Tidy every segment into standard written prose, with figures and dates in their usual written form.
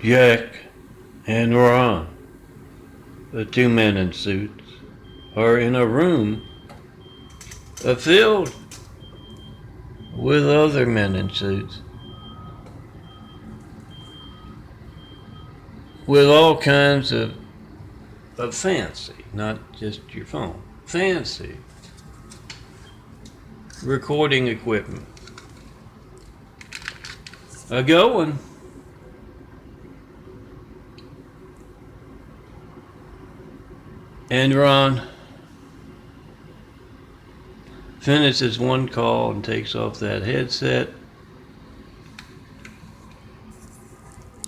Jack and Ron, the two men in suits, are in a room filled with other men in suits with all kinds of fancy, not just your phone, fancy recording equipment. Going. And Ron finishes one call and takes off that headset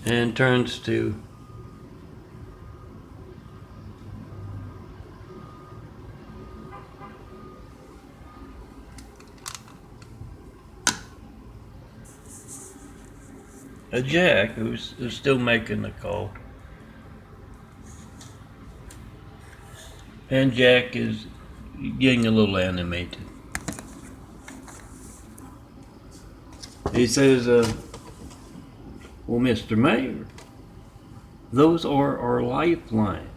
and turns to a Jack who's still making the call. And Jack is getting a little animated. He says, well, Mr. Mayor, those are our lifelines.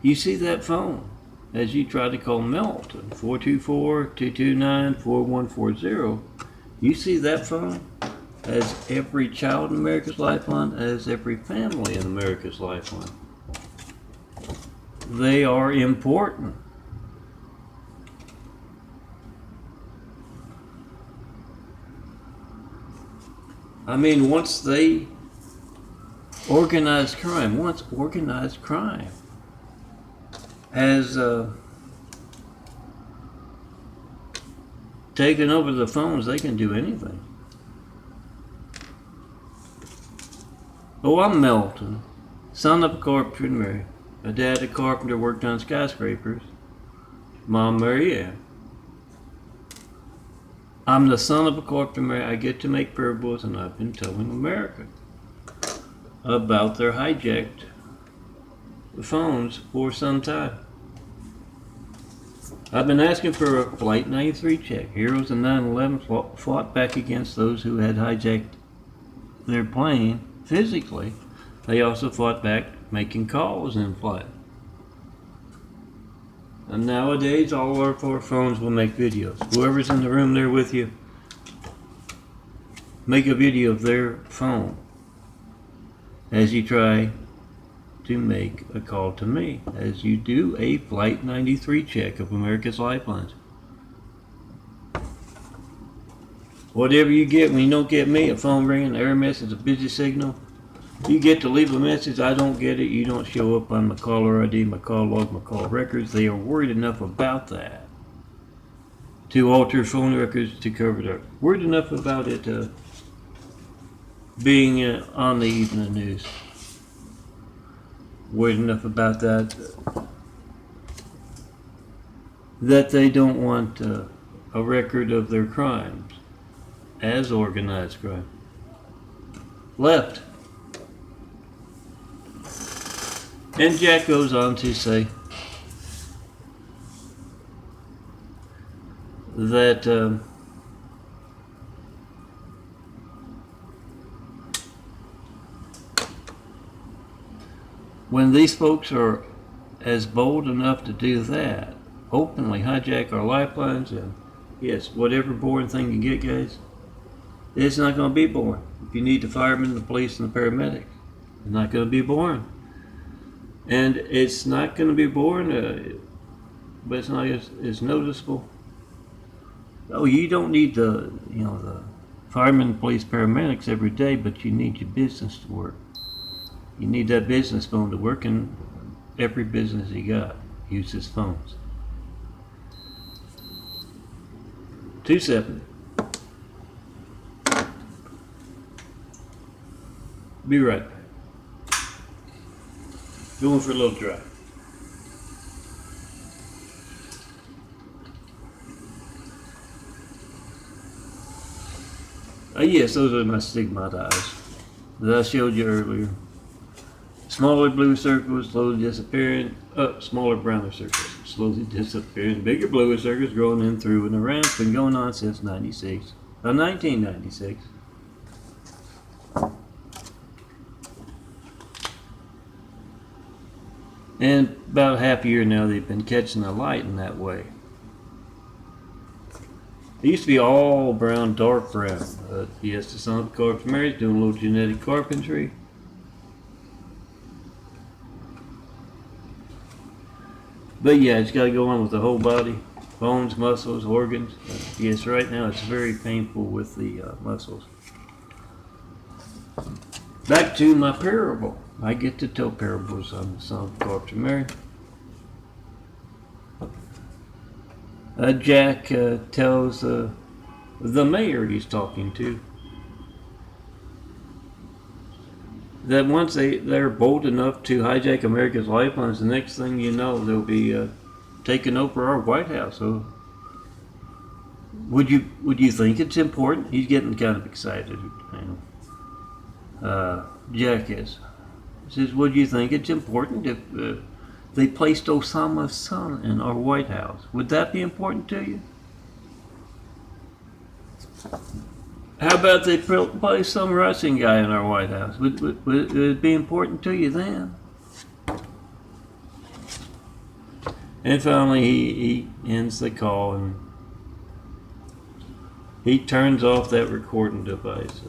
You see that phone as you try to call Melton, 424-229-4140. You see that phone as every child in America's lifeline, as every family in America's lifeline. They are important. I mean, once organized crime has taken over the phones, they can do anything. Oh, I'm Melton, son of a carpenter and Mary. My dad, a carpenter, worked on skyscrapers. Mom, Mary Ann. I'm the son of a carpenter and Mary. I get to make parables, and I've been telling America about their hijacked phones for some time. I've been asking for a Flight 93 check. Heroes of 9/11 fought back against those who had hijacked their plane physically. They also fought back making calls in flight. And nowadays, all our four phones will make videos. Whoever's in the room there with you, make a video of their phone as you try to make a call to me, as you do a Flight 93 check of America's Lifelines. Whatever you get when you don't get me, a phone ringing, error message, a busy signal, you get to leave a message, I don't get it, you don't show up on my caller ID, my call log, my call records. They are worried enough about that to alter phone records to cover it up. Worried enough about it being on the evening news. Worried enough about that they don't want a record of their crimes as organized crime. Left. And Jack goes on to say that when these folks are as bold enough to do that, openly hijack our lifelines, and yes, whatever boring thing you get, guys, it's not going to be boring. If you need the firemen, the police, and the paramedics, it's not going to be boring. And it's not going to be boring, but it's not as noticeable. Oh, you don't need the firemen, police, paramedics every day, but you need your business to work. You need that business phone to work, and every business you got uses phones. 270. Be right back. Going for a little drive. Yes, those are my stigmata eyes that I showed you earlier. Smaller blue circles slowly disappearing, smaller browner circles slowly disappearing, bigger bluer circles growing in through and around. It's been going on since 1996. And about half a year now, they've been catching the light in that way. It used to be all brown, dark brown. Yes, the son of Corpse Mary's doing a little genetic carpentry. But yeah, it's got to go on with the whole body. Bones, muscles, organs. Yes, right now it's very painful with the muscles. Back to my parable. I get to tell parables on the son of Corpse Mary. Jack tells the mayor he's talking to that once they're bold enough to hijack America's lifelines, the next thing you know, they'll be taking over our White House. So would you think it's important? He's getting kind of excited. Jack is. He says, would you think it's important if they placed Osama's son in our White House? Would that be important to you? How about they place some Russian guy in our White House? Would it be important to you then? And finally, he ends the call and he turns off that recording device.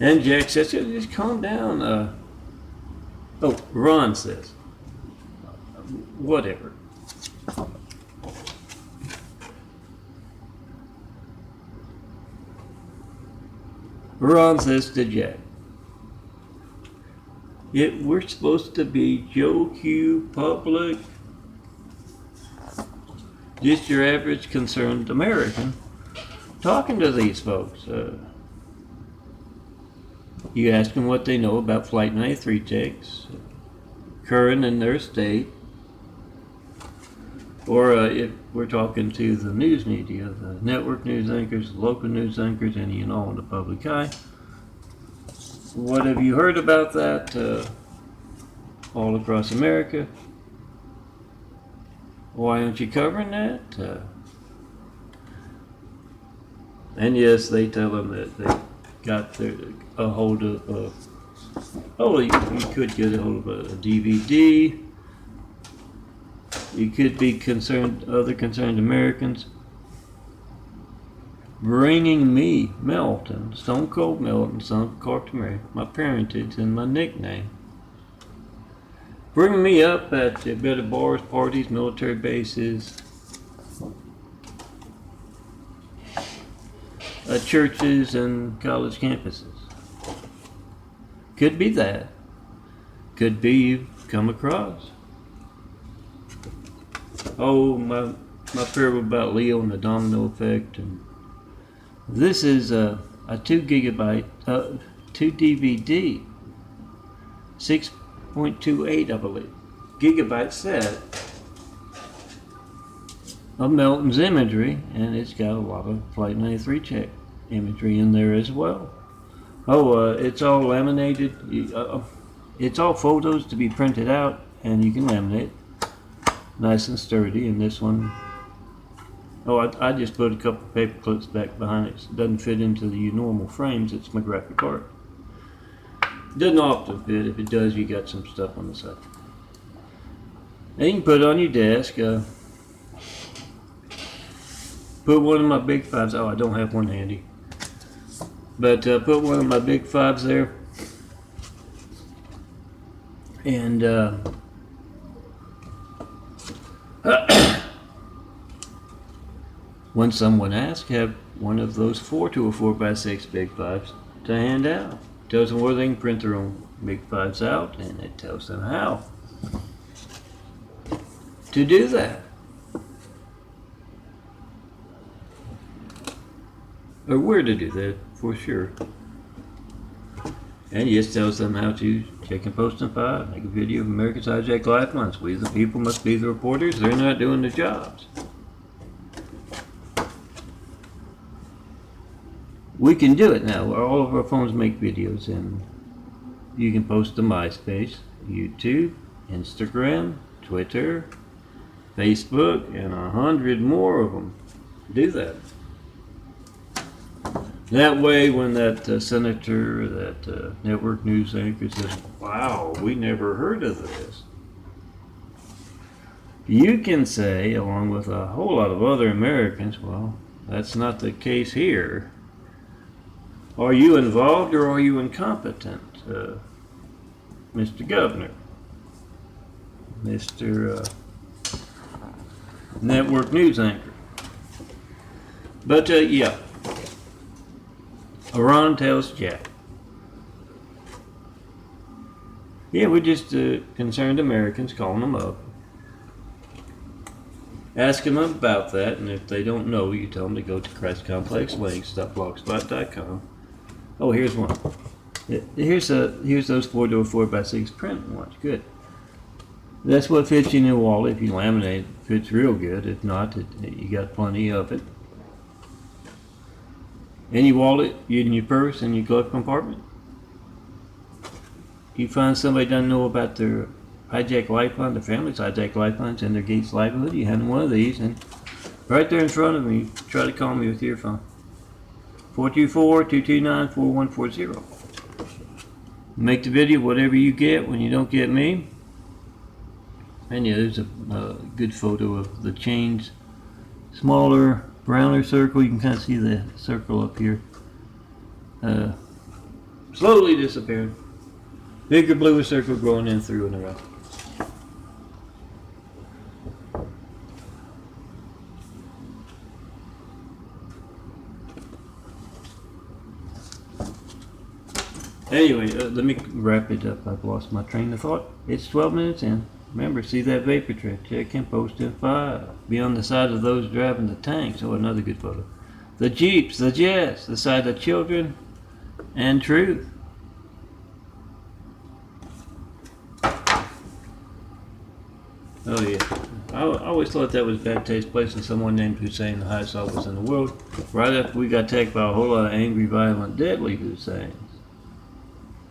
And Jack says, just calm down. Ron says, whatever. Ron says to Jack, we're supposed to be Joe Q public, just your average concerned American, talking to these folks. You ask them what they know about Flight 93 checks, current in their state, or if we're talking to the news media, the network news anchors, the local news anchors, any and all in the public eye. What have you heard about that all across America? Why aren't you covering that? And yes, they tell them that they got a hold of, you could get a hold of a DVD. You could be other concerned Americans, bringing me, Melton, Stone Cold Melton, son of Corpse Mary, my parentage and my nickname. Bring me up at better bars, parties, military bases, churches, and college campuses. Could be that. Could be you've come across. My parable about Leo and the domino effect. And this is a 2 gigabyte, 2 DVD, 6.28, I believe, gigabyte set of Melton's imagery, and it's got a lot of Flight 93 check imagery in there as well. It's all laminated. It's all photos to be printed out, and you can laminate. Nice and sturdy. And this one, I just put a couple of paper clips back behind it. It doesn't fit into the normal frames. It's my graphic art. It doesn't often fit. If it does, you got some stuff on the side. And you can put it on your desk. Put one of my big fives. I don't have one handy. But put one of my big fives there. And when someone asks, have one of those 4 to a 4x6 big fives to hand out. Tells them where they can print their own big fives out, and it tells them how to do that. Or where to do that, for sure. And yes, tells them how to check and post and file, make a video of America's hijacked lifelines. We the people must be the reporters. They're not doing the jobs. We can do it now. All of our phones make videos, and you can post to MySpace, YouTube, Instagram, Twitter, Facebook, and 100 more of them. Do that. That way, when that senator, that network news anchor says, "Wow, we never heard of this," you can say, along with a whole lot of other Americans, "Well, that's not the case here. Are you involved or are you incompetent, Mr. Governor? Mr. Network news anchor?" But yeah, Iran tells Jack, "Yeah, we're just concerned Americans, calling them up, asking them about that, and if they don't know, you tell them to go to ChristComplexLinks.blogspot.com. Oh, here's one. Here's those 4x4x6 print ones. Good. That's what fits in your wallet. If you laminate it, fits real good. If not, you got plenty of it. In your wallet, in your purse, in your glove compartment. You find somebody doesn't know about their hijack lifeline, their family's hijack lifelines, and their Gates livelihood. You hand them one of these, and right there in front of me, try to call me with your phone. 424-229-4140. Make the video whatever you get when you don't get me. And yeah, there's a good photo of the chains. Smaller, browner circle. You can kind of see the circle up here. Slowly disappearing. Bigger, bluer circle growing in through and around. Anyway, let me wrap it up. I've lost my train of thought. It's 12 minutes in. Remember, see that vapor trail. Check in, post in 5. Be on the side of those driving the tanks. Oh, another good photo. The Jeeps, the Jets, the side of children, and truth. Oh yeah. I always thought that was bad taste placing someone named Hussein, the highest office in the world, right after we got attacked by a whole lot of angry, violent, deadly Husseins.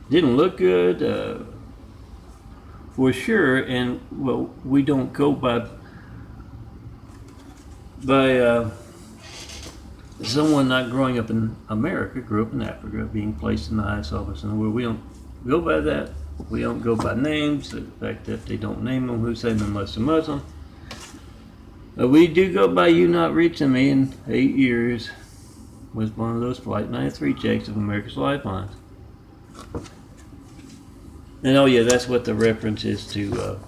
Didn't look good, for sure, and well, we don't go by someone not growing up in America, grew up in Africa, being placed in the highest office in the world. We don't go by that. We don't go by names. The fact that they don't name them Hussein unless they're Muslim. We do go by you not reaching me in 8 years was one of those Flight 93 checks of America's Lifelines. And oh yeah, that's what the reference is to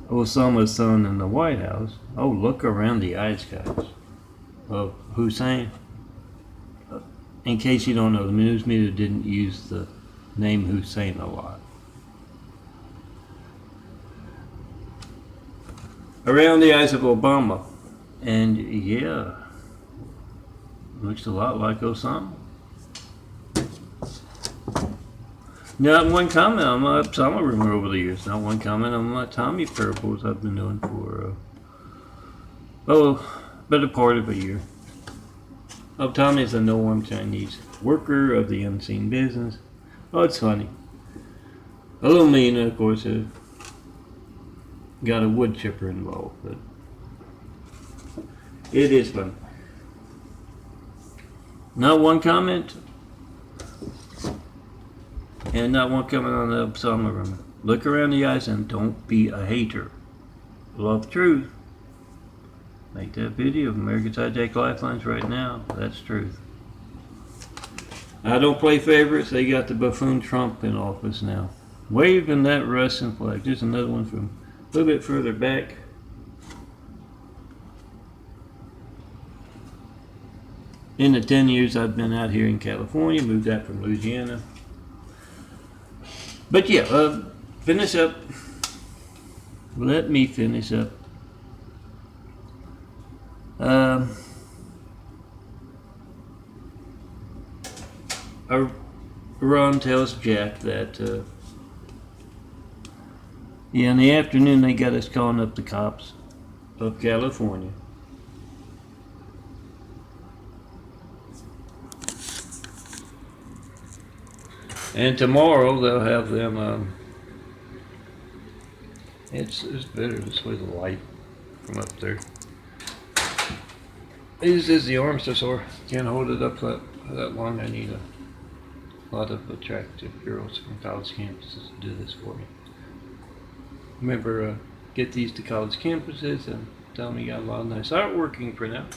Osama's son in the White House. Oh, look around the eyes, guys, of Hussein. In case you don't know, the news media didn't use the name Hussein a lot. Around the eyes of Obama. And yeah, looks a lot like Osama. Not one comment on my Osama rumor over the years. Not one comment on my Tommy parables I've been doing for, better part of a year. Oh, Tommy's a no-armed Chinese worker of the unseen business. Oh, it's funny. Illumina, of course, got a wood chipper involved, but it is fun. Not one comment, and not one comment on the Osama rumor. Look around the eyes and don't be a hater. Love truth. Make that video of America's Hijack Lifelines right now. That's truth. I don't play favorites. They got the buffoon Trump in office now, waving that Russian flag. There's another one from a little bit further back. In the 10 years I've been out here in California, moved out from Louisiana. But yeah, finish up. Let me finish up. Ron tells Jack that in the afternoon they got us calling up the cops of California. And tomorrow they'll have them, it's better this way, the light from up there. This is the arms are sore. Can't hold it up that long. I need a lot of attractive girls from college campuses to do this for me. Remember, get these to college campuses and tell me you got a lot of nice artwork you can print out.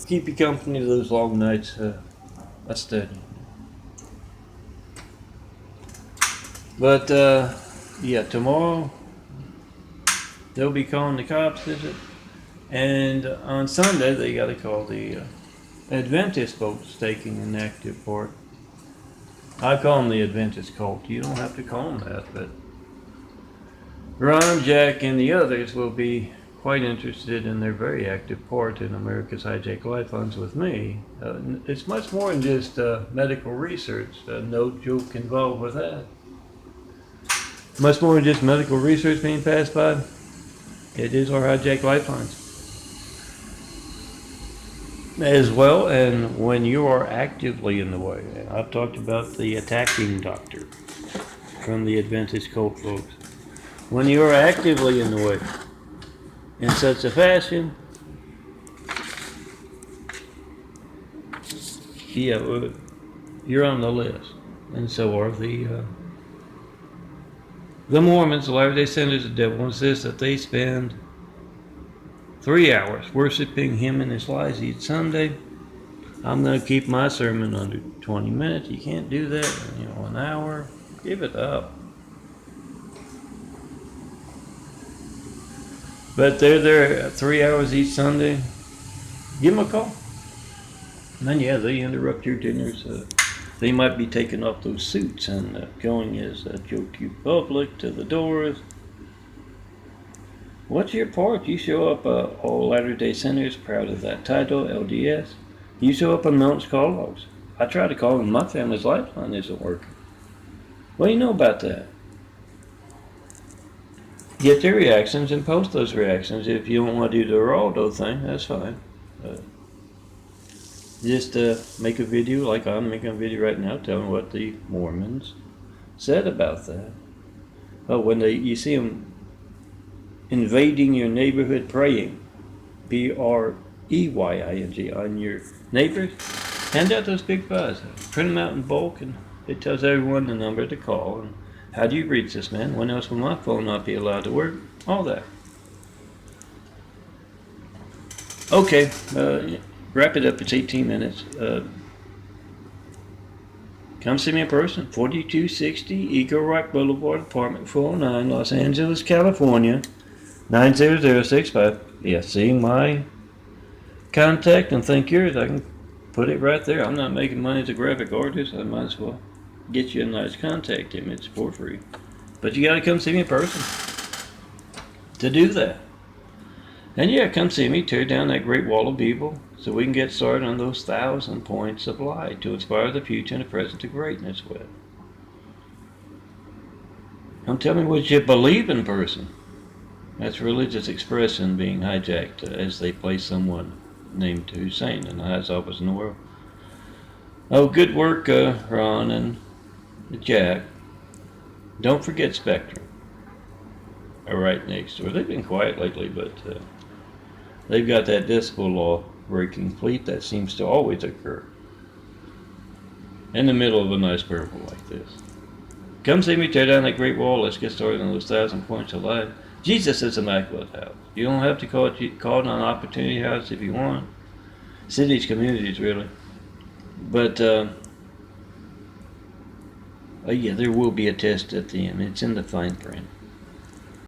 Keep you company those long nights I study. But yeah, tomorrow they'll be calling the cops, is it? And on Sunday they got to call the Adventist folks taking an active part. I call them the Adventist cult. You don't have to call them that, but Ron, Jack, and the others will be quite interested in their very active part in America's Hijacked Lifelines with me. It's much more than just medical research. No joke involved with that. Much more than just medical research being passed by. It is our Hijacked Lifelines. As well, and when you are actively in the way. I've talked about the attacking doctor from the Adventist cult folks. When you are actively in the way, in such a fashion, yeah, you're on the list, and so are the Mormons. The Latter-day Saints of the devil insists that they spend 3 hours worshiping him and his lies each Sunday. I'm going to keep my sermon under 20 minutes. You can't do that. An hour. Give it up. But they're there 3 hours each Sunday. Give them a call. And then, yeah, they interrupt your dinners. They might be taking off those suits and going as Joe Q Public to the doors. What's your part? You show up all Latter-day Saints, proud of that title, LDS. You show up on Mountain's call logs. I try to call them. My family's lifeline isn't working. What do you know about that? Get their reactions and post those reactions. If you don't want to do the Geraldo thing, that's fine. Just make a video like I'm making a video right now telling what the Mormons said about that. Oh, when you see them invading your neighborhood praying, Preying, on your neighbors, hand out those big files. Print them out in bulk, and it tells everyone the number to call and how do you reach this man? When else will my phone not be allowed to work? All that. Okay, wrap it up. It's 18 minutes. Come see me in person. 4260 Eagle Rock Boulevard, apartment 409, Los Angeles, California, 90065. Yeah, see my contact and think yours. I can put it right there. I'm not making money as a graphic artist. I might as well get you a nice contact image for free. But you gotta come see me in person to do that. And yeah, come see me tear down that great wall of evil so we can get started on those 1,000 points of light to inspire the future and the present to greatness with. Don't tell me what you believe in person. That's religious expression being hijacked as they place someone named Hussein in the highest office in the world. Oh, good work, Ron and Jack. Don't forget Spectrum. Are right next door. They've been quiet lately, but they've got that decibel law breaking fleet that seems to always occur in the middle of a nice parable like this. Come see me tear down that great wall. Let's get started on those 1,000 points of light. Jesus is Immaculate House. You don't have to call it an Opportunity House if you want. Cities, communities, really. But yeah, there will be a test at the end. It's in the fine print.